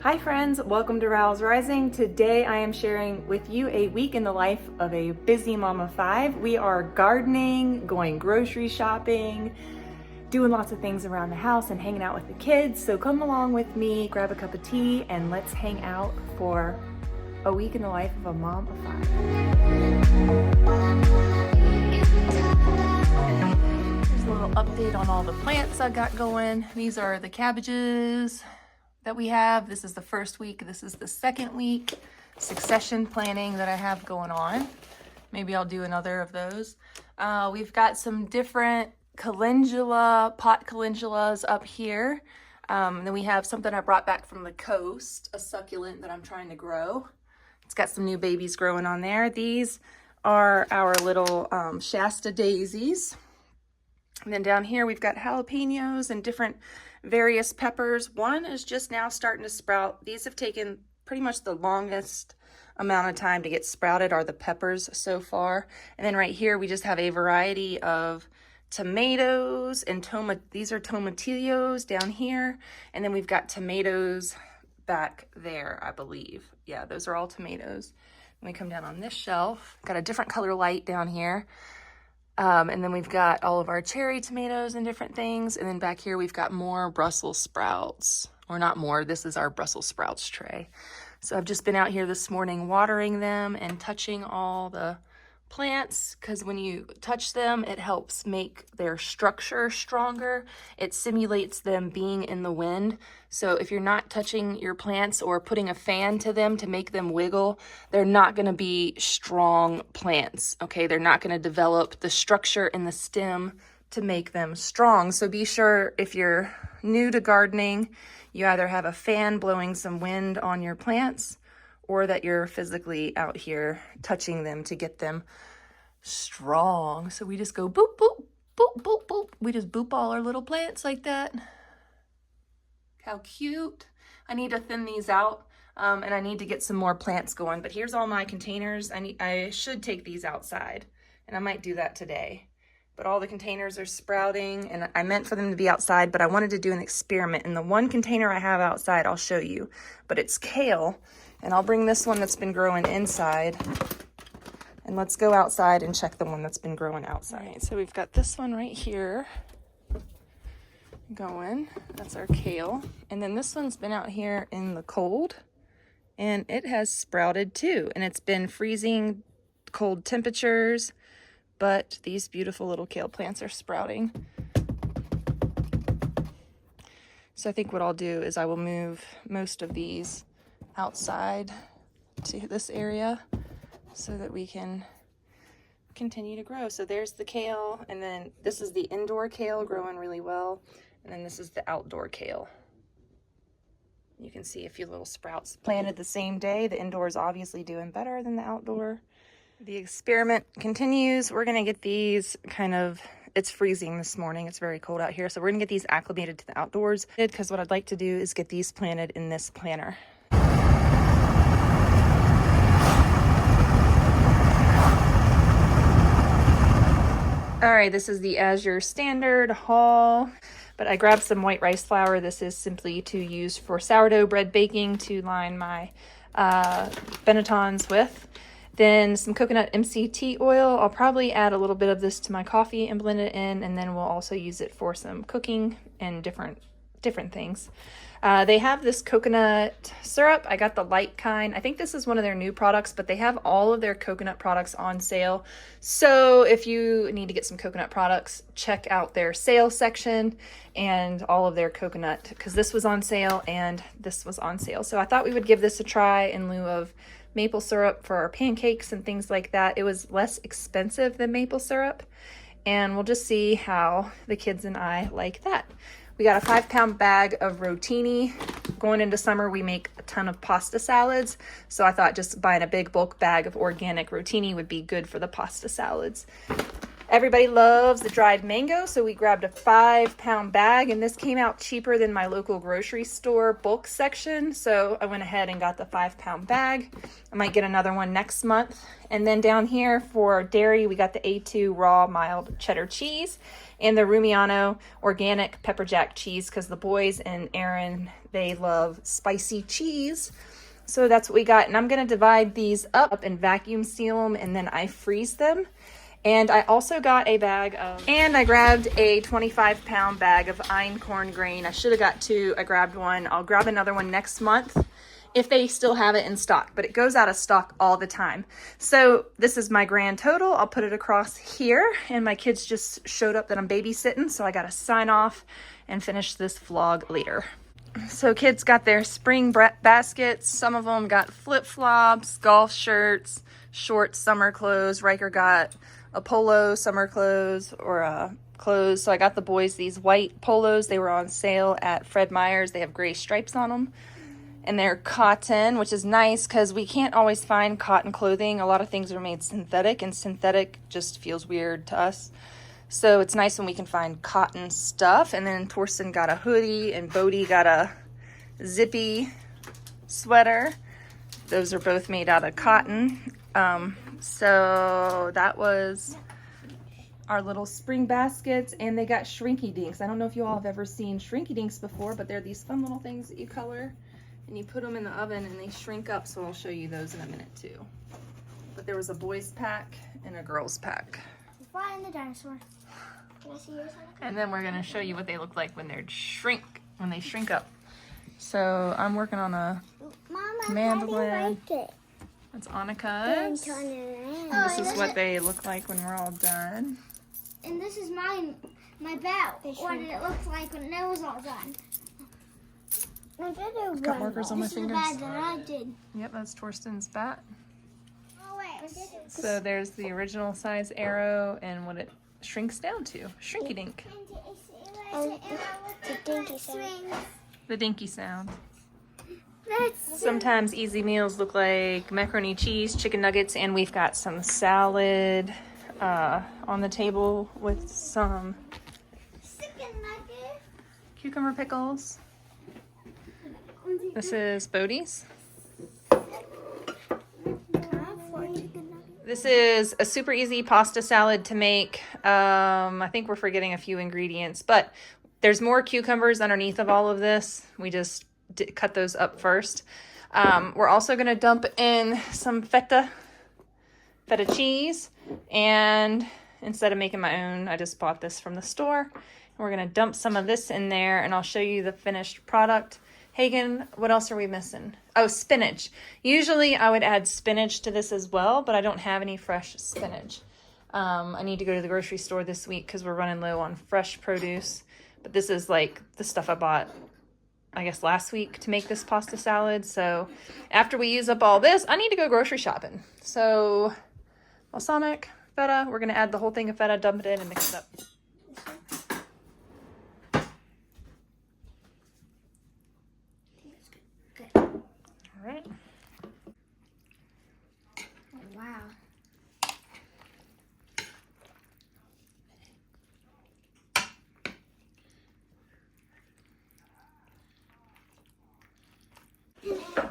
Hi friends, welcome to Rows Rising. Today I am sharing with you a week in the life of a busy mom of 5. We are gardening, going grocery shopping, doing lots of things around the house and hanging out with the kids. So come along with me, grab a cup of tea, and let's hang out for a week in the life of a mom of 5. Here's a little update on all the plants I got going. These are the cabbages that we have. This is the first week. This is the second week. Succession planning that I have going on. Maybe I'll do another of those. We've got some different calendula, pot calendulas up here. Then we have something I brought back from the coast, a succulent that I'm trying to grow. It's got some new babies growing on there. These are our little Shasta daisies. And then down here we've got jalapenos and different various peppers. One is just now starting to sprout. These have taken pretty much the longest amount of time to get sprouted are the peppers so far. And then right here we just have a variety of tomatoes and these are tomatillos down here. And then we've got tomatoes back there, I believe. Yeah, those are all tomatoes. When we come down on this shelf, got a different color light down here. And then we've got all of our cherry tomatoes and different things. And then back here, we've got more Brussels sprouts, or not more. This is our Brussels sprouts tray. So I've just been out here this morning watering them and touching all the plants, because when you touch them, it helps make their structure stronger. It simulates them being in the wind. So if you're not touching your plants or putting a fan to them to make them wiggle, they're not going to be strong plants. Okay, they're not going to develop the structure in the stem to make them strong. So be sure, if you're new to gardening, you either have a fan blowing some wind on your plants, or that you're physically out here touching them to get them strong. So we just go boop, boop, boop, boop, boop. We just boop all our little plants like that. How cute. I need to thin these out and I need to get some more plants going. But here's all my containers. I should take these outside, and I might do that today. But all the containers are sprouting, and I meant for them to be outside, but I wanted to do an experiment. And the one container I have outside, I'll show you. But it's kale. And I'll bring this one that's been growing inside, and let's go outside and check the one that's been growing outside. All right, so we've got this one right here going. That's our kale. And then this one's been out here in the cold, and it has sprouted too. And it's been freezing cold temperatures, but these beautiful little kale plants are sprouting. So I think what I'll do is I will move most of these outside to this area so that we can continue to grow. So there's the kale, and then this is the indoor kale growing really well, and then this is the outdoor kale. You can see a few little sprouts planted the same day. The indoor is obviously doing better than the outdoor. The experiment continues. We're gonna get these it's freezing this morning. It's very cold out here. So we're gonna get these acclimated to the outdoors, because what I'd like to do is get these planted in this planter. All right, this is the Azure Standard haul, but I grabbed some white rice flour. This is simply to use for sourdough bread baking to line my Benetons with. Then some coconut MCT oil. I'll probably add a little bit of this to my coffee and blend it in, and then we'll also use it for some cooking and different things. They have this coconut syrup. I got the light kind. I think this is one of their new products, but they have all of their coconut products on sale. So if you need to get some coconut products, check out their sale section and all of their coconut, because this was on sale and this was on sale. So I thought we would give this a try in lieu of maple syrup for our pancakes and things like that. It was less expensive than maple syrup, and we'll just see how the kids and I like that. We got a 5-pound bag of rotini. Going into summer, we make a ton of pasta salads. So I thought just buying a big bulk bag of organic rotini would be good for the pasta salads. Everybody loves the dried mango, so we grabbed a 5-pound bag, and this came out cheaper than my local grocery store bulk section. So I went ahead and got the 5-pound bag. I might get another one next month. And then down here for dairy, we got the A2 raw mild cheddar cheese. and the Rumiano organic pepper jack cheese, because the boys and Aaron, they love spicy cheese. So that's what we got. And I'm going to divide these up and vacuum seal them, and then I freeze them. And I also got a bag of, and I grabbed a 25-pound bag of einkorn grain. I should have got 2. I grabbed 1. I'll grab another one next month if they still have it in stock, but it goes out of stock all the time. So this is my grand total. I'll put it across here, and my kids just showed up that I'm babysitting, so I got to sign off and finish this vlog later. So kids got their spring baskets. Some of them got flip-flops, golf shirts, shorts, summer clothes. Riker got a polo, summer clothes, or clothes. So I got the boys these white polos. They were on sale at Fred Meyer's. They have gray stripes on them. And they're cotton, which is nice because we can't always find cotton clothing. A lot of things are made synthetic, and synthetic just feels weird to us. So it's nice when we can find cotton stuff. And then Torsten got a hoodie, and Bodie got a zippy sweater. Those are both made out of cotton. So that was our little spring baskets, and they got shrinky dinks. I don't know if you all have ever seen shrinky dinks before, but they're these fun little things that you color and you put them in the oven and they shrink up. So I'll show you those in a minute too. But there was a boys pack and a girls pack. Find the dinosaur. Can I see yours? And then we're gonna show you what they look like when they shrink up. So I'm working on a Mama, mandolin. like it. That's Annika's. This is what they look like when we're all done. And this is my belt. What it looks like when it was all done. Cut markers on my fingers. This is the bag that I did. Yep, that's Torsten's bat. Oh wait. So there's the original size arrow and what it shrinks down to. Shrinky dink. The dinky sound. The dinky sound. Sometimes easy meals look like macaroni cheese, chicken nuggets, and we've got some salad on the table with some cucumber pickles. This is Bodie's. This is a super easy pasta salad to make. I think we're forgetting a few ingredients, but there's more cucumbers underneath of all of this. We just cut those up first. We're also going to dump in some feta cheese, and instead of making my own, I just bought this from the store. We're going to dump some of this in there, and I'll show you the finished product. Hagen, what else are we missing? Oh, spinach. Usually I would add spinach to this as well, but I don't have any fresh spinach. I need to go to the grocery store this week because we're running low on fresh produce. But this is like the stuff I bought, I guess, last week to make this pasta salad. So after we use up all this, I need to go grocery shopping. So balsamic, feta, we're going to add the whole thing of feta, dump it in, and mix it up. All right. Wow.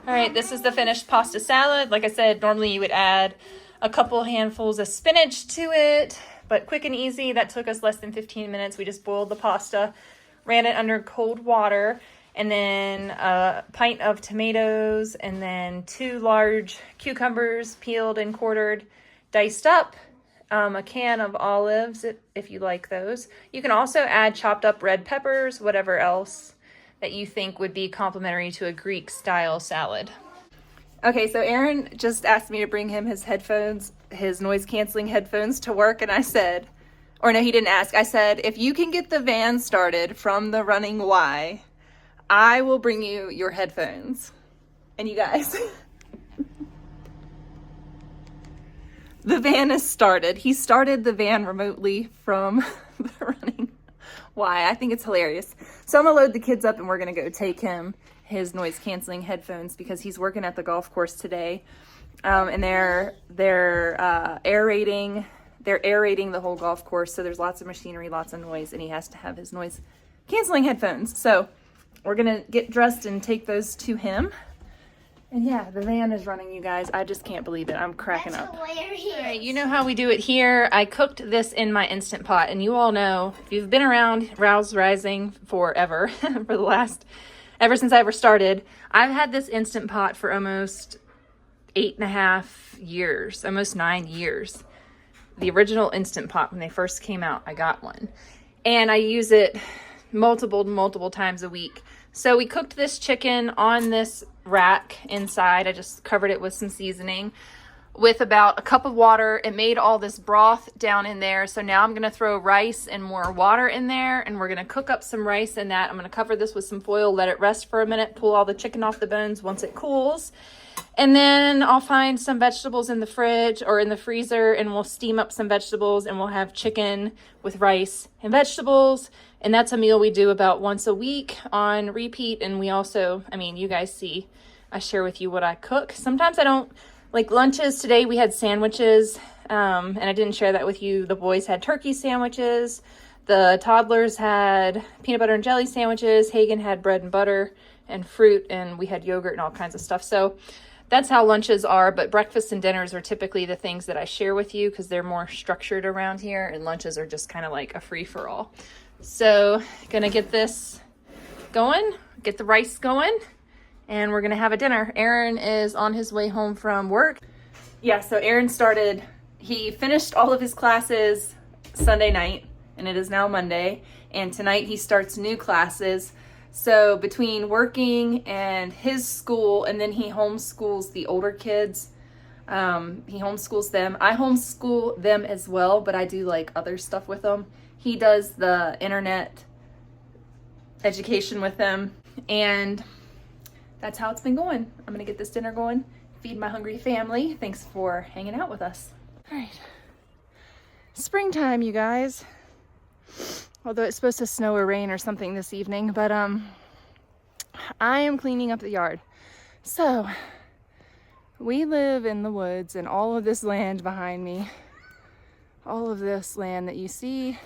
All right, this is the finished pasta salad. Like I said, normally you would add a couple handfuls of spinach to it, but quick and easy. That took us less than 15 minutes. We just boiled the pasta, ran it under cold water, and then a pint of tomatoes, and then 2 large cucumbers, peeled and quartered, diced up, a can of olives if you like those. You can also add chopped up red peppers, whatever else that you think would be complimentary to a Greek style salad. Okay, so Aaron just asked me to bring him his headphones, his noise canceling headphones to work, and I said, or no, he didn't ask. I said, if you can get the van started from the running Y, I will bring you your headphones. And you guys, the van is started. He started the van remotely from the running Y. I think it's hilarious. So I'm gonna load the kids up and we're gonna go take him his noise canceling headphones because he's working at the golf course today. And they're aerating the whole golf course. So there's lots of machinery, lots of noise, and he has to have his noise canceling headphones. So we're gonna get dressed and take those to him. And yeah, the van is running, you guys. I just can't believe it. I'm cracking That's up. hilarious. All right, you know how we do it here. I cooked this in my Instant Pot, and you all know, if you've been around Rouse Rising forever, ever since I ever started, I've had this Instant Pot for almost 8.5 years, almost 9 years. The original Instant Pot, when they first came out, I got one. And I use it multiple times a week. So we cooked this chicken on this rack inside. I just covered it with some seasoning with about a cup of water. It made all this broth down in there. So now I'm gonna throw rice and more water in there, and we're gonna cook up some rice in that. I'm gonna cover this with some foil, let it rest for a minute, pull all the chicken off the bones once it cools. And then I'll find some vegetables in the fridge or in the freezer, and we'll steam up some vegetables, and we'll have chicken with rice and vegetables. And that's a meal we do about once a week on repeat. And we also, I mean, you guys see, I share with you what I cook. Sometimes I don't, like lunches today, we had sandwiches, and I didn't share that with you. The boys had turkey sandwiches. The toddlers had peanut butter and jelly sandwiches. Hagen had bread and butter and fruit, and we had yogurt and all kinds of stuff. So that's how lunches are, but breakfasts and dinners are typically the things that I share with you because they're more structured around here, and lunches are just kind of like a free-for-all. So gonna get this going, get the rice going, and we're gonna have a dinner. Aaron is on his way home from work. Yeah, so Aaron he finished all of his classes Sunday night, and it is now Monday, and tonight he starts new classes. So between working and his school, and then he homeschools the older kids, he homeschools them. I homeschool them as well, but I do like other stuff with them. He does the internet education with them, and that's how it's been going. I'm gonna get this dinner going, feed my hungry family. Thanks for hanging out with us. All right, springtime, you guys. Although it's supposed to snow or rain or something this evening, but I am cleaning up the yard. So we live in the woods, and all of this land behind me, all of this land that you see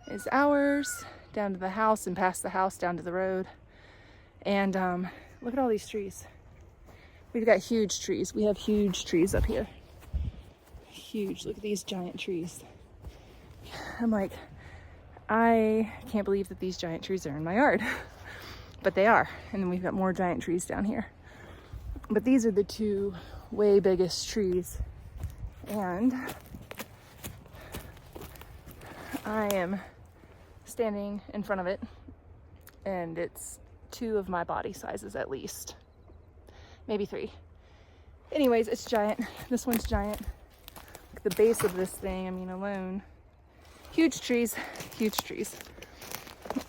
is ours, down to the house and past the house down to the road. And look at all these trees. We've got huge trees. We have huge trees up here. Huge. Look at these giant trees. I'm like, I can't believe that these giant trees are in my yard, but they are. And then we've got more giant trees down here. But these are the two way biggest trees. And I am standing in front of it, and it's 2 of my body sizes at least, maybe 3. Anyways, it's giant. This one's giant. Look at the base of this thing, I mean, alone. Huge trees, huge trees.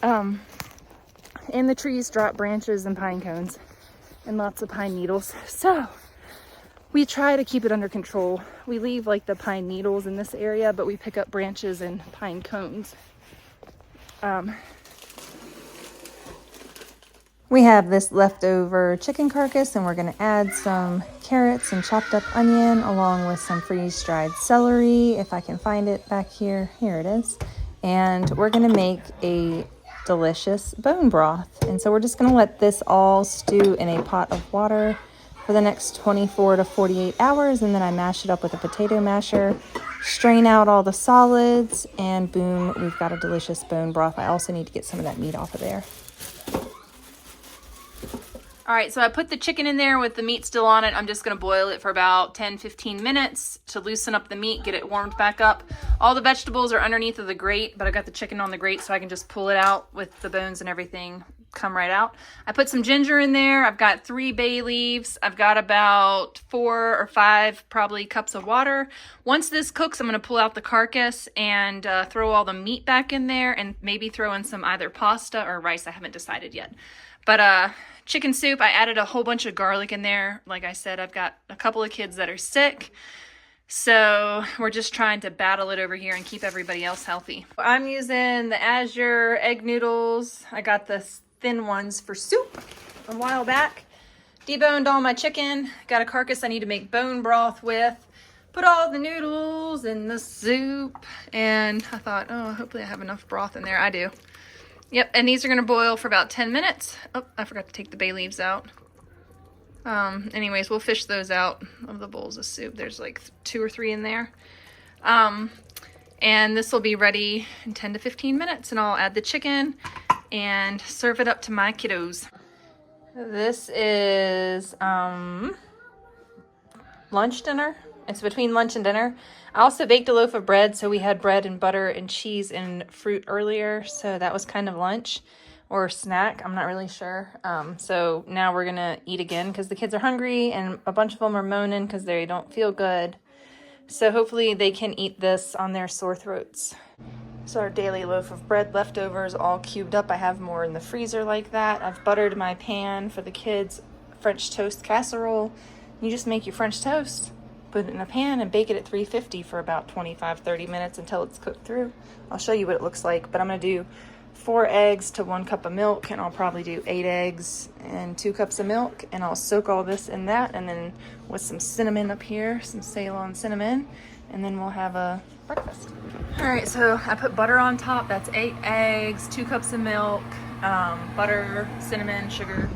And the trees drop branches and pine cones and lots of pine needles. So we try to keep it under control. We leave like the pine needles in this area, but we pick up branches and pine cones. We have this leftover chicken carcass, and we're going to add some carrots and chopped up onion along with some freeze-dried celery, if I can find it back here. Here it is. And we're going to make a delicious bone broth. And so we're just going to let this all stew in a pot of water for the next 24 to 48 hours, and then I mash it up with a potato masher, strain out all the solids, and boom, we've got a delicious bone broth. I also need to get some of that meat off of there. All right, so I put the chicken in there with the meat still on it. I'm just gonna boil it for about 10-15 minutes to loosen up the meat, get it warmed back up. All the vegetables are underneath of the grate, but I got the chicken on the grate so I can just pull it out with the bones and everything come right out. I put some ginger in there. I've got 3 bay leaves. I've got about 4 or 5 probably cups of water. Once this cooks, I'm gonna pull out the carcass and throw all the meat back in there, and maybe throw in some either pasta or rice. I haven't decided yet. But chicken soup, I added a whole bunch of garlic in there. Like I said, I've got a couple of kids that are sick, so we're just trying to battle it over here and keep everybody else healthy. I'm using the Azure egg noodles. I got the thin ones for soup a while back. Deboned all my chicken. Got a carcass I need to make bone broth with. Put all the noodles in the soup, and I thought, oh, hopefully I have enough broth in there. I do. Yep, and these are going to boil for about 10 minutes. Oh, I forgot to take the bay leaves out. Anyways, we'll fish those out of the bowls of soup. There's like 2 or 3 in there. And this will be ready in 10 to 15 minutes, and I'll add the chicken and serve it up to my kiddos. This is lunch dinner. It's between lunch and dinner. I also baked a loaf of bread, so we had bread and butter and cheese and fruit earlier, so that was kind of lunch or snack. I'm not really sure. So now we're gonna eat again because the kids are hungry and a bunch of them are moaning because they don't feel good. So hopefully they can eat this on their sore throats. So our daily loaf of bread leftovers all cubed up. I have more in the freezer like that. I've buttered my pan for the kids' French toast casserole. You just make your French toast, put it in a pan and bake it at 350 for about 25-30 minutes until it's cooked through. I'll show you what it looks like, but I'm gonna do 4 eggs to 1 cup of milk, and I'll probably do 8 eggs and 2 cups of milk, and I'll soak all this in that, and then with some cinnamon up here, some Ceylon cinnamon, and then we'll have a breakfast. All right, so I put butter on top. That's 8 eggs, 2 cups of milk, butter, cinnamon, sugar.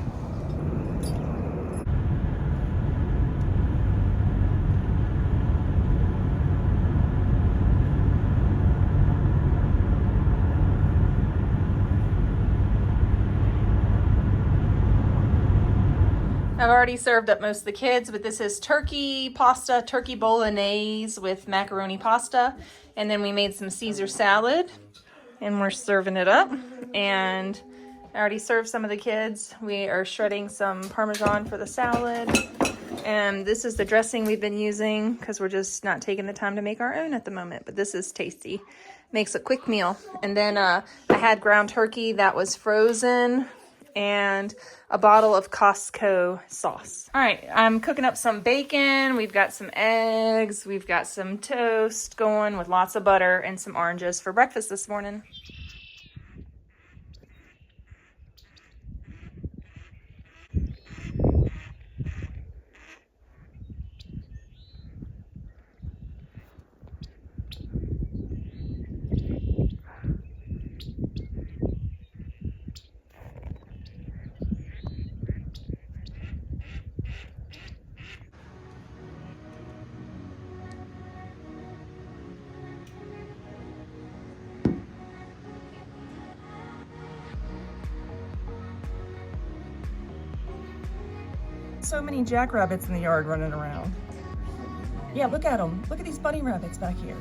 I've already served up most of the kids, but this is turkey pasta, turkey bolognese with macaroni pasta. And then we made some Caesar salad and we're serving it up. And I already served some of the kids. We are shredding some Parmesan for the salad. And this is the dressing we've been using because we're just not taking the time to make our own at the moment. But this is tasty. Makes a quick meal. And then I had ground turkey that was frozen and a bottle of Costco sauce. All right, I'm cooking up some bacon. We've got some eggs. We've got some toast going with lots of butter and some oranges for breakfast this morning. So many jackrabbits in the yard running around. Yeah, look at them. Look at these bunny rabbits back here.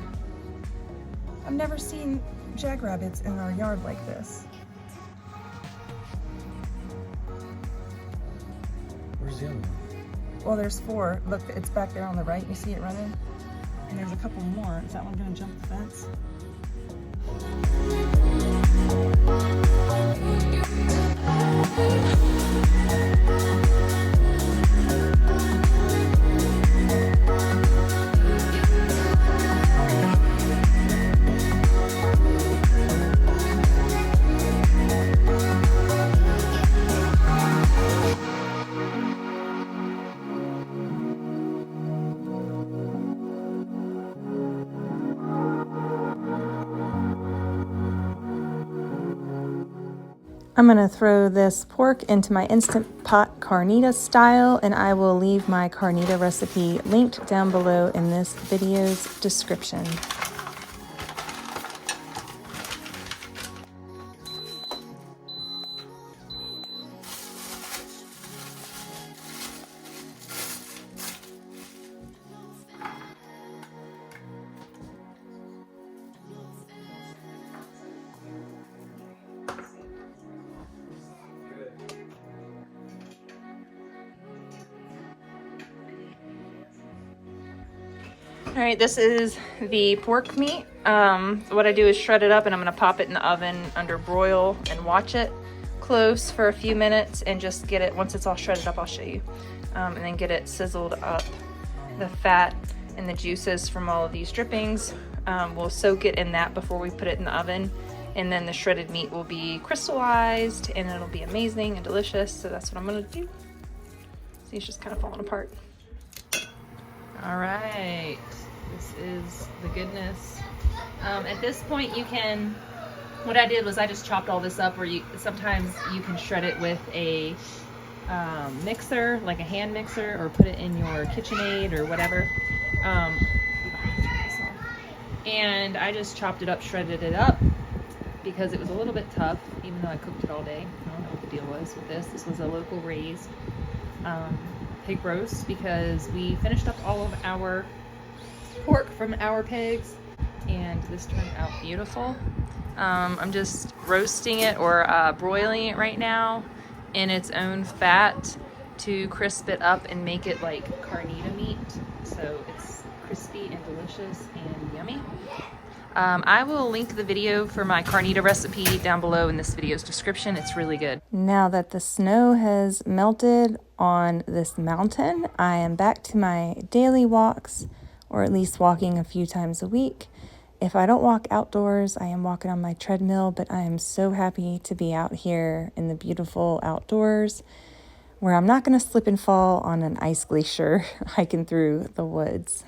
I've never seen jackrabbits in our yard like this. Where's the other one? Well, there's 4. Look, it's back there on the right. You see it running? And there's a couple more. Is that one gonna jump the fence? I'm going to throw this pork into my Instant Pot Carnita style, and I will leave my Carnita recipe linked down below in this video's description. All right, this is the pork meat. What I do is shred it up and I'm gonna pop it in the oven under broil and watch it close for a few minutes and just get it, once it's all shredded up, I'll show you. And then get it sizzled up. The fat and the juices from all of these drippings, we'll soak it in that before we put it in the oven. And then the shredded meat will be crystallized and it'll be amazing and delicious. So that's what I'm gonna do. See, it's just kind of falling apart. All right, this is the goodness. At this point you can, what I did was I just chopped all this up, or sometimes you can shred it with a mixer, like a hand mixer, or put it in your KitchenAid or whatever. And I just chopped it up, shredded it up, because it was a little bit tough, even though I cooked it all day. I don't know what the deal was with this. This was a local raised pig roast, because we finished up all of our pork from our pigs, and this turned out beautiful. I'm just roasting it or broiling it right now in its own fat to crisp it up and make it like Carnita meat, so it's crispy and delicious and yummy. I will link the video for my Carnita recipe down below in this video's description. It's really good. Now that the snow has melted on this mountain, I am back to my daily walks, or at least walking a few times a week. If I don't walk outdoors, I am walking on my treadmill, but I am so happy to be out here in the beautiful outdoors where I'm not going to slip and fall on an ice glacier hiking through the woods.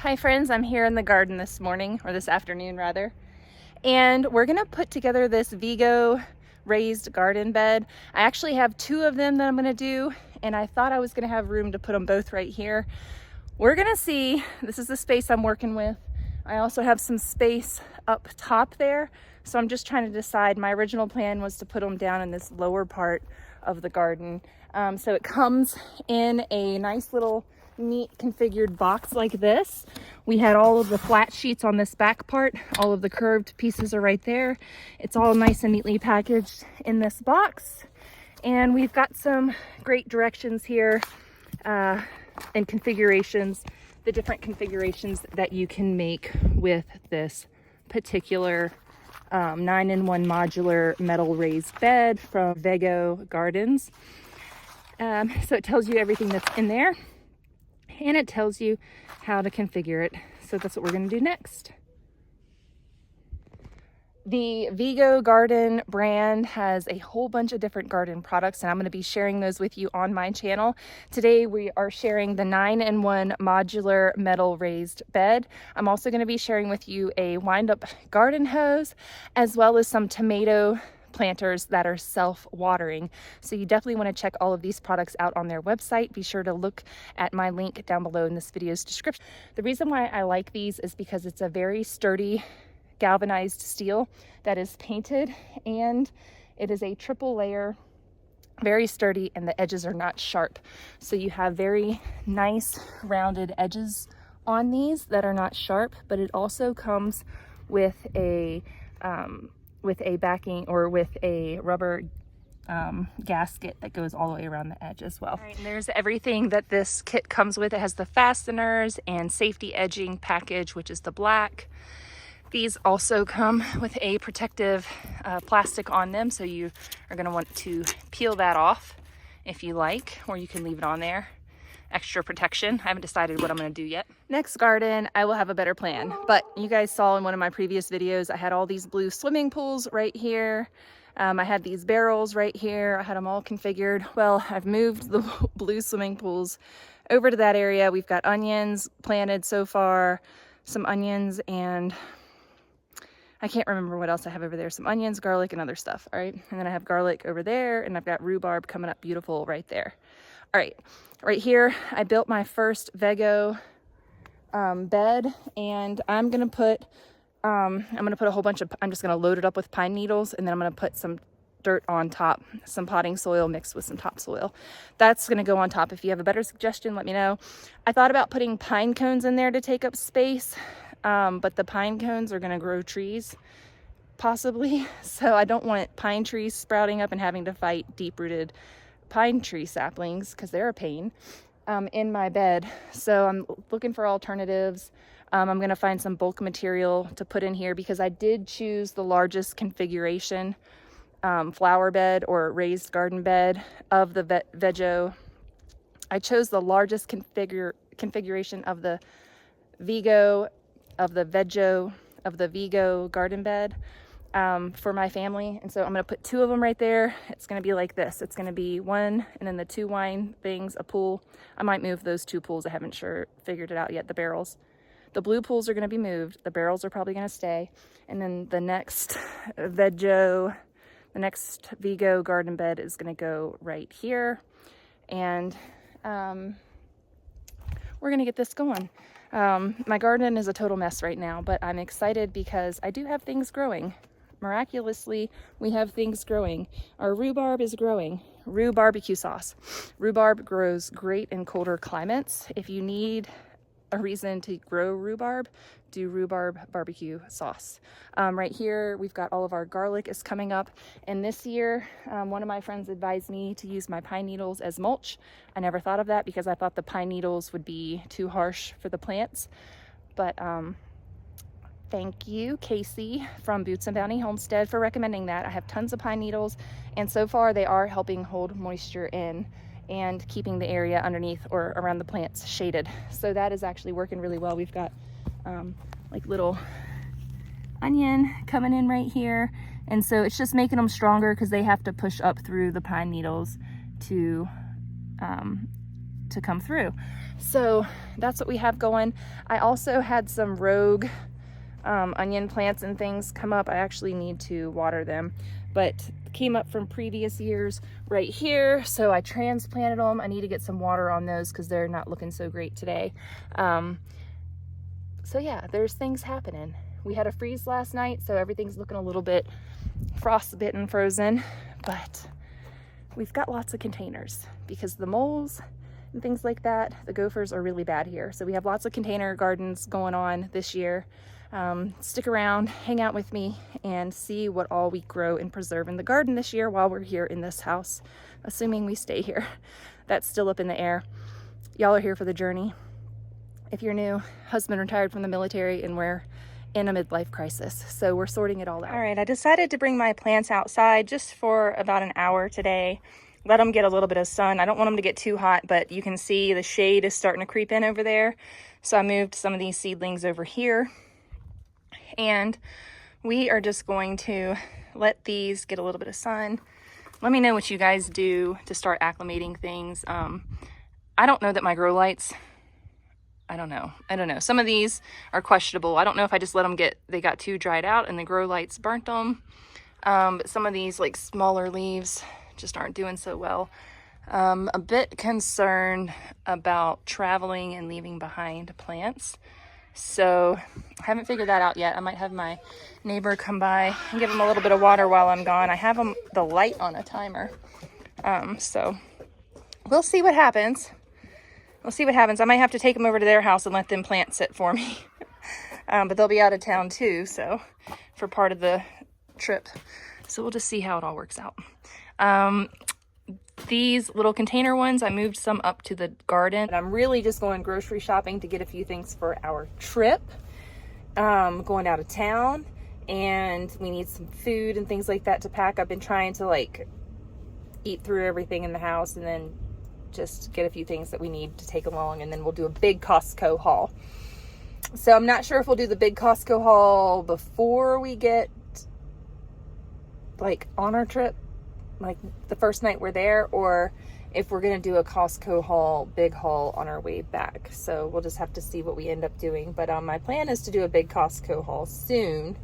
Hi friends, I'm here in the garden this morning, or this afternoon rather, and we're gonna put together this Vego raised garden bed. I actually have two of them that I'm gonna do, and I thought I was gonna have room to put them both right here. We're gonna see. This is the space I'm working with. I also have some space up top there, so I'm just trying to decide. My original plan was to put them down in this lower part of the garden. So it comes in a nice little neat configured box like this. We had all of the flat sheets on this back part. All of the curved pieces are right there. It's all nice and neatly packaged in this box. And we've got some great directions here and configurations, the different configurations that you can make with this particular 9-in-1 modular metal raised bed from Vego Gardens. So it tells you everything that's in there, and it tells you how to configure it. So that's what we're going to do next. The Vego Garden brand has a whole bunch of different garden products, and I'm going to be sharing those with you on my channel. Today we are sharing the 9-in-1 modular metal raised bed. I'm also going to be sharing with you a wind-up garden hose, as well as some tomato planters that are self-watering. So you definitely want to check all of these products out on their website. Be sure to look at my link down below in this video's description. The reason why I like these is because it's a very sturdy galvanized steel that is painted, and it is a triple layer, very sturdy, and the edges are not sharp. So you have very nice rounded edges on these that are not sharp, but it also comes with a backing, or with a rubber gasket that goes all the way around the edge as well. All right, and there's everything that this kit comes with. It has the fasteners and safety edging package, which is the black. These also come with a protective plastic on them, so you are going to want to peel that off if you like, or you can leave it on there. Extra protection. I haven't decided what I'm going to do yet. Next garden, I will have a better plan. But you guys saw in one of my previous videos, I had all these blue swimming pools right here. I had these barrels right here. I had them all configured. Well, I've moved the blue swimming pools over to that area. We've got onions planted so far, some onions, and I can't remember what else I have over there. Some onions, garlic, and other stuff. All right. And then I have garlic over there, and I've got rhubarb coming up beautiful right there. All right. Right here, I built my first Vego bed, and I'm gonna put a whole bunch of, I'm just gonna load it up with pine needles, and then I'm gonna put some dirt on top, some potting soil mixed with some topsoil. That's going to go on top. If you have a better suggestion, let me know. I thought about putting pine cones in there to take up space, but the pine cones are going to grow trees possibly. So I don't want pine trees sprouting up and having to fight deep-rooted pine tree saplings, because they're a pain, in my bed. So I'm looking for alternatives. I'm going to find some bulk material to put in here, because I did choose the largest configuration flower bed or raised garden bed of the Vego. I chose the largest configuration of the Vego garden bed for my family. And so I'm going to put 2 of them right there. It's going to be like this. It's going to be one, and then the 2 wine things, a pool. I might move those 2 pools. I haven't figured it out yet. The barrels. The blue pools are going to be moved. The barrels are probably going to stay. And then the next Vego garden bed is going to go right here. And we're going to get this going. My garden is a total mess right now, but I'm excited because I do have things growing. Miraculously, we have things growing. Our rhubarb is growing. Rue barbecue sauce. Rhubarb grows great in colder climates. If you need a reason to grow rhubarb, do rhubarb barbecue sauce. Right here, we've got all of our garlic is coming up. And this year, one of my friends advised me to use my pine needles as mulch. I never thought of that because I thought the pine needles would be too harsh for the plants. But thank you, Casey from Boots and Bounty Homestead, for recommending that. I have tons of pine needles, and so far they are helping hold moisture in and keeping the area underneath or around the plants shaded. So that is actually working really well. We've got like little onion coming in right here. And so it's just making them stronger because they have to push up through the pine needles to come through. So that's what we have going. I also had some rogue onion plants and things come up. I actually need to water them, but came up from previous years right here. So I transplanted them. I need to get some water on those because they're not looking so great today. So yeah, there's things happening. We had a freeze last night, so everything's looking a little bit frostbitten, frozen, but we've got lots of containers because the moles and things like that, the gophers are really bad here. So we have lots of container gardens going on this year. Stick around, hang out with me, and see what all we grow and preserve in the garden this year while we're here in this house, assuming we stay here. That's still up in the air. Y'all are here for the journey. If you're new, husband retired from the military, and we're in a midlife crisis, so we're sorting it all out. All right, I decided to bring my plants outside just for about an hour today. Let them get a little bit of sun. I don't want them to get too hot, but you can see the shade is starting to creep in over there. So I moved some of these seedlings over here. And we are just going to let these get a little bit of sun. Let me know what you guys do to start acclimating things. I don't know that my grow lights, I don't know. Some of these are questionable. I don't know if I just let them they got too dried out and the grow lights burnt them. But some of these like smaller leaves just aren't doing so well. A bit concerned about traveling and leaving behind plants. So I haven't figured that out yet. I might have my neighbor come by and give them a little bit of water while I'm gone. I have the light on a timer. So we'll see what happens. I might have to take them over to their house and let them plant sit for me. But they'll be out of town too, so for part of the trip. So we'll just see how it all works out. These little container ones, I moved some up to the garden. I'm really just going grocery shopping to get a few things for our trip. Going out of town, and we need some food and things like that to pack. I've been trying to like eat through everything in the house and then just get a few things that we need to take along, and then we'll do a big Costco haul. So I'm not sure if we'll do the big Costco haul before we get like on our trip, like the first night we're there, or if we're gonna do a Costco haul, big haul on our way back. So we'll just have to see what we end up doing. But my plan is to do a big Costco haul soon.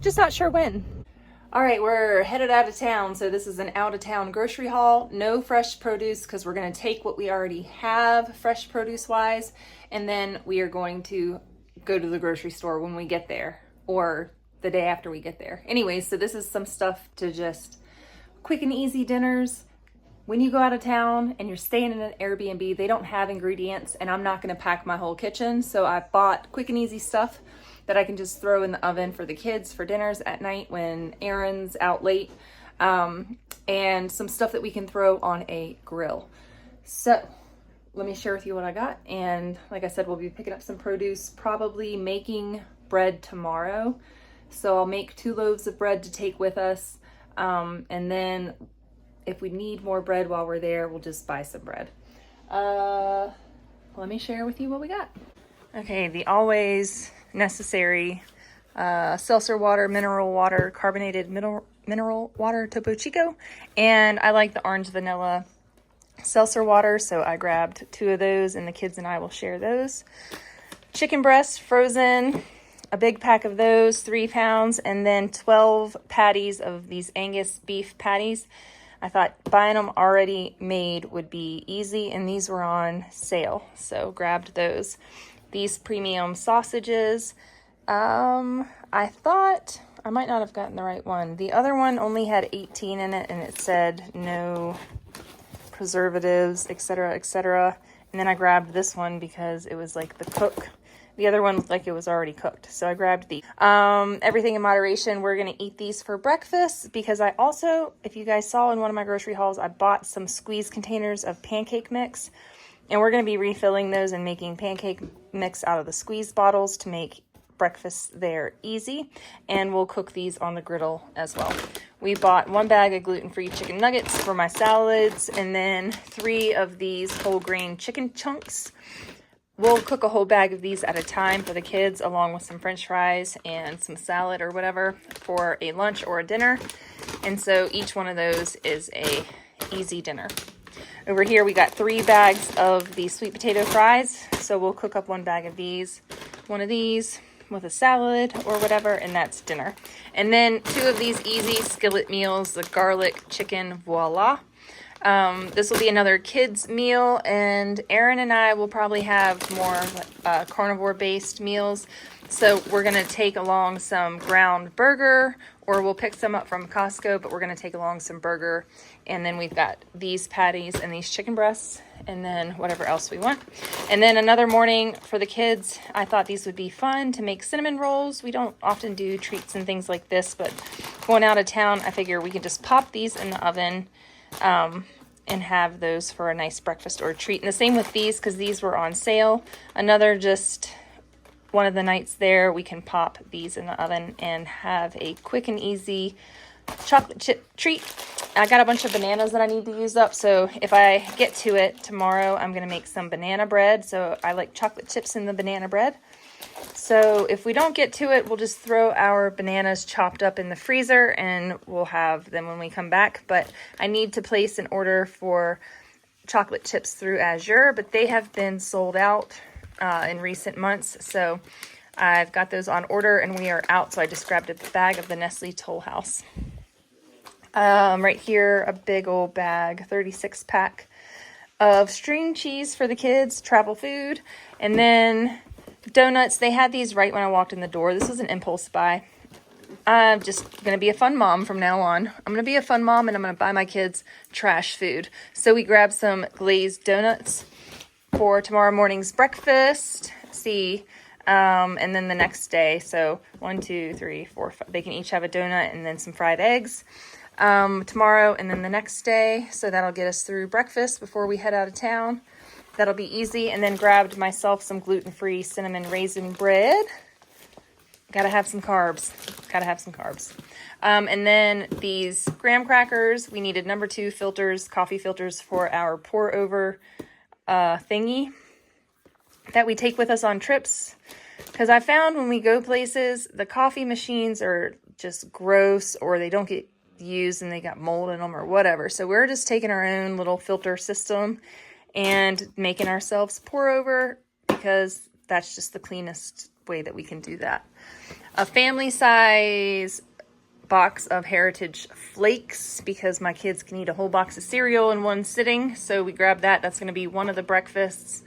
Just not sure when. All right, we're headed out of town. So this is an out of town grocery haul. No fresh produce because we're gonna take what we already have fresh produce wise, and then we are going to go to the grocery store when we get there, or the day after we get there. Anyways, so this is some stuff to just quick and easy dinners. When you go out of town and you're staying in an Airbnb, they don't have ingredients, and I'm not gonna pack my whole kitchen. So I bought quick and easy stuff that I can just throw in the oven for the kids for dinners at night when Aaron's out late, and some stuff that we can throw on a grill. So let me share with you what I got. And like I said, we'll be picking up some produce, probably making bread tomorrow. So I'll make 2 loaves of bread to take with us. And then if we need more bread while we're there, we'll just buy some bread. Let me share with you what we got. Okay, the always necessary seltzer water, mineral water, carbonated mineral water, Topo Chico. And I like the orange vanilla seltzer water, so I grabbed 2 of those, and the kids and I will share those. Chicken breast, frozen, a big pack of those, 3 pounds, and then 12 patties of these Angus beef patties. I thought buying them already made would be easy, and these were on sale, so grabbed those. These premium sausages, I thought I might not have gotten the right one. The other one only had 18 in it, and it said no preservatives, etc., etc. And then I grabbed this one because it was like the cook. The other one looked like it was already cooked, so I grabbed these. Everything in moderation. We're gonna eat these for breakfast because I also, if you guys saw in one of my grocery hauls, I bought some squeeze containers of pancake mix, and we're gonna be refilling those and making pancake mix out of the squeeze bottles to make breakfast there easy. And we'll cook these on the griddle as well. We bought 1 bag of gluten-free chicken nuggets for my salads, and then 3 of these whole grain chicken chunks. We'll cook a whole bag of these at a time for the kids, along with some french fries and some salad or whatever for a lunch or a dinner. And so each one of those is a easy dinner. Over here we got 3 bags of the sweet potato fries. So we'll cook up 1 bag of these, 1 of these with a salad or whatever, and that's dinner. And then 2 of these easy skillet meals, the garlic chicken, voila. This will be another kids meal, and Aaron and I will probably have more carnivore-based meals. So we're going to take along some ground burger, or we'll pick some up from Costco, but we're going to take along some burger. And then we've got these patties and these chicken breasts, and then whatever else we want. And then another morning for the kids, I thought these would be fun to make cinnamon rolls. We don't often do treats and things like this, but going out of town, I figure we can just pop these in the oven and have those for a nice breakfast or a treat. And the same with these, because these were on sale. Another just one of the nights there, we can pop these in the oven and have a quick and easy chocolate chip treat. I got a bunch of bananas that I need to use up, so if I get to it tomorrow, I'm going to make some banana bread. So I like chocolate chips in the banana bread. So if we don't get to it, we'll just throw our bananas chopped up in the freezer, and we'll have them when we come back. But I need to place an order for chocolate chips through Azure, but they have been sold out in recent months. So I've got those on order, and we are out. So I just grabbed a bag of the Nestle Toll House. Right here, a big old bag, 36 pack of string cheese for the kids, travel food, and then donuts. They had these right when I walked in the door. This was an impulse buy. I'm just going to be a fun mom from now on. I'm going to be a fun mom, and I'm going to buy my kids trash food. So we grabbed some glazed donuts for tomorrow morning's breakfast. And then the next day. So 1, 2, 3, 4, 5. They can each have a donut and then some fried eggs tomorrow, and then the next day. So that'll get us through breakfast before we head out of town. That'll be easy. And then grabbed myself some gluten-free cinnamon raisin bread. Gotta have some carbs. And then these graham crackers. We needed number 2 filters, coffee filters for our pour over thingy that we take with us on trips. Because I found when we go places, the coffee machines are just gross, or they don't get used and they got mold in them or whatever. So we're just taking our own little filter system and making ourselves pour over, because that's just the cleanest way that we can do that. A family size box of Heritage Flakes, because my kids can eat a whole box of cereal in one sitting. So we grabbed that. That's going to be one of the breakfasts.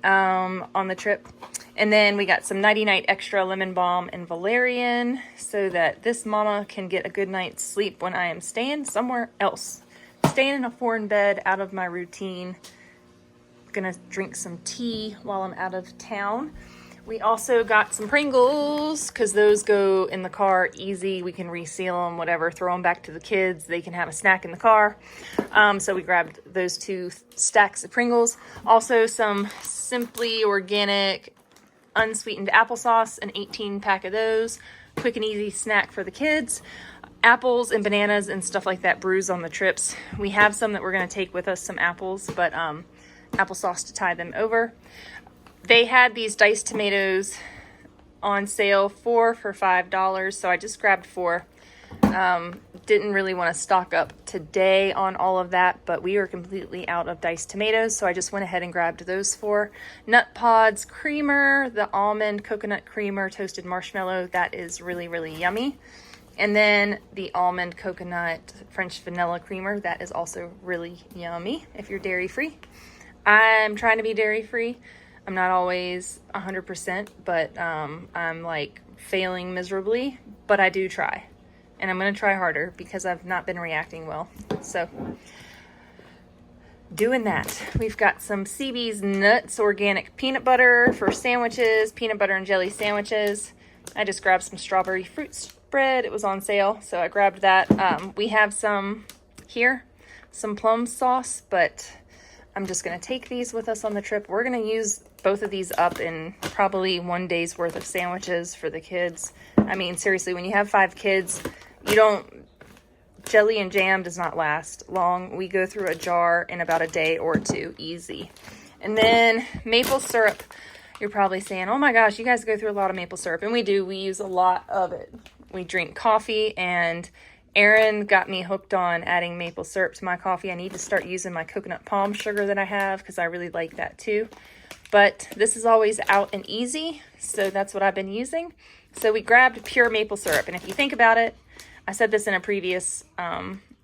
on the trip. And then we got some Nighty Night Extra Lemon Balm and Valerian so that this mama can get a good night's sleep when I am staying somewhere else. Staying in a foreign bed, out of my routine. Gonna drink some tea while I'm out of town. We also got some Pringles because those go in the car easy. We can reseal them, whatever, throw them back to the kids. They can have a snack in the car. So we grabbed those 2 stacks of Pringles. Also some Simply Organic unsweetened applesauce, an 18 pack of those. Quick and easy snack for the kids. Apples and bananas and stuff like that brews on the trips. We have some that we're going to take with us, some apples, but applesauce to tie them over. They had these diced tomatoes on sale, 4 for $5, so I just grabbed 4. Didn't really want to stock up today on all of that, but we were completely out of diced tomatoes, so I just went ahead and grabbed those 4. Nut Pods creamer, the almond coconut creamer, toasted marshmallow, that is really, really yummy. And then the almond coconut French vanilla creamer, that is also really yummy if you're dairy free. I'm trying to be dairy free. I'm not always 100%, but I'm like failing miserably, but I do try. And I'm going to try harder because I've not been reacting well. So, doing that. We've got some CB's Nuts organic peanut butter for sandwiches, peanut butter and jelly sandwiches. I just grabbed some strawberry fruit spread. It was on sale, so I grabbed that. We have some here, some plum sauce, but I'm just going to take these with us on the trip. We're going to use both of these up in probably 1 day's worth of sandwiches for the kids. I mean, seriously, when you have 5 kids, jelly and jam does not last long. We go through a jar in about a day or 2, easy. And then maple syrup. You're probably saying, oh my gosh, you guys go through a lot of maple syrup. And we do. We use a lot of it. We drink coffee, and Aaron got me hooked on adding maple syrup to my coffee. I need to start using my coconut palm sugar that I have because I really like that too. But this is always out and easy, so that's what I've been using. So we grabbed pure maple syrup. And if you think about it, I said this in a previous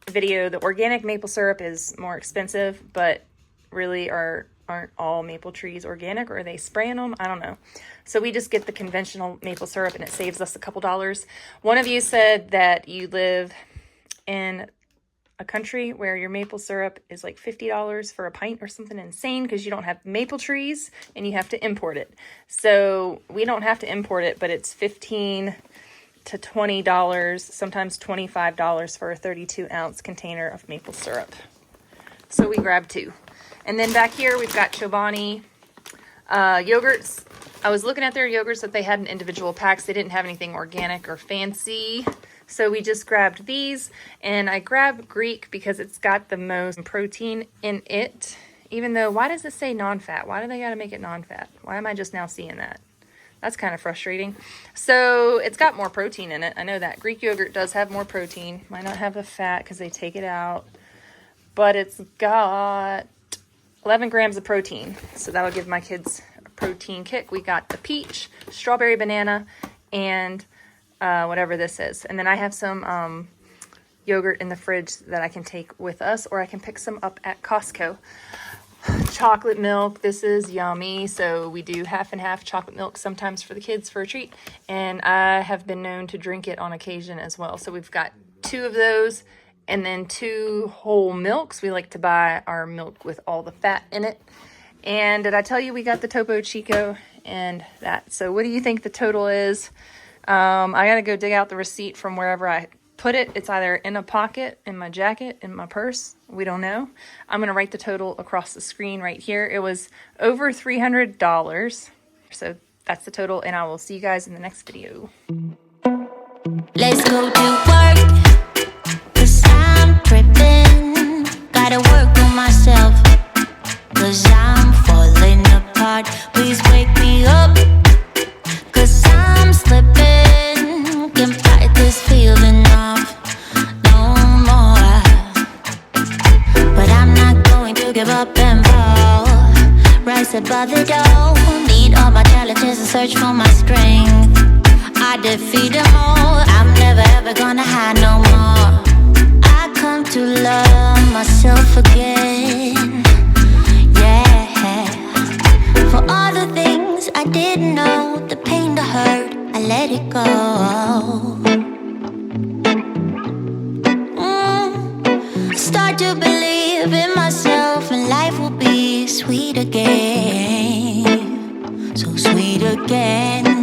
video, the organic maple syrup is more expensive, but really aren't all maple trees organic, or are they spraying them? I don't know. So we just get the conventional maple syrup and it saves us a couple dollars. One of you said that you live in a country where your maple syrup is like $50 for a pint or something insane because you don't have maple trees and you have to import it. So we don't have to import it, but it's $15 to $20, sometimes $25 for a 32-ounce container of maple syrup. So we grabbed 2. And then back here, we've got Chobani yogurts. I was looking at their yogurts that they had in individual packs. They didn't have anything organic or fancy. So we just grabbed these. And I grabbed Greek because it's got the most protein in it. Even though, why does it say non-fat? Why do they got to make it non-fat? Why am I just now seeing that? That's kind of frustrating. So it's got more protein in it. I know that. Greek yogurt does have more protein. Might not have the fat because they take it out. But it's got 11 grams of protein. So that'll give my kids a protein kick. We got the peach, strawberry banana, and whatever this is. And then I have some yogurt in the fridge that I can take with us, or I can pick some up at Costco. Chocolate milk. This is yummy. So we do half and half chocolate milk sometimes for the kids for a treat. And I have been known to drink it on occasion as well. So we've got 2 of those. And then 2 whole milks. We like to buy our milk with all the fat in it. And did I tell you we got the Topo Chico and that? So what do you think the total is? I got to go dig out the receipt from wherever I put it. It's either in a pocket, in my jacket, in my purse. We don't know. I'm going to write the total across the screen right here. It was over $300. So that's the total. And I will see you guys in the next video. Let's go to work. Tripping, gotta work on myself, 'cause I'm falling apart. Please wake me up, 'cause I'm slipping. Can't fight this feeling off no more. But I'm not going to give up and fall. Rise above the door. Meet all my challenges and search for my strength. I defeat them all. I'm never ever gonna hide no more. Come to love myself again, yeah. For it go. Start to believe in myself and life will be sweet again. So sweet again.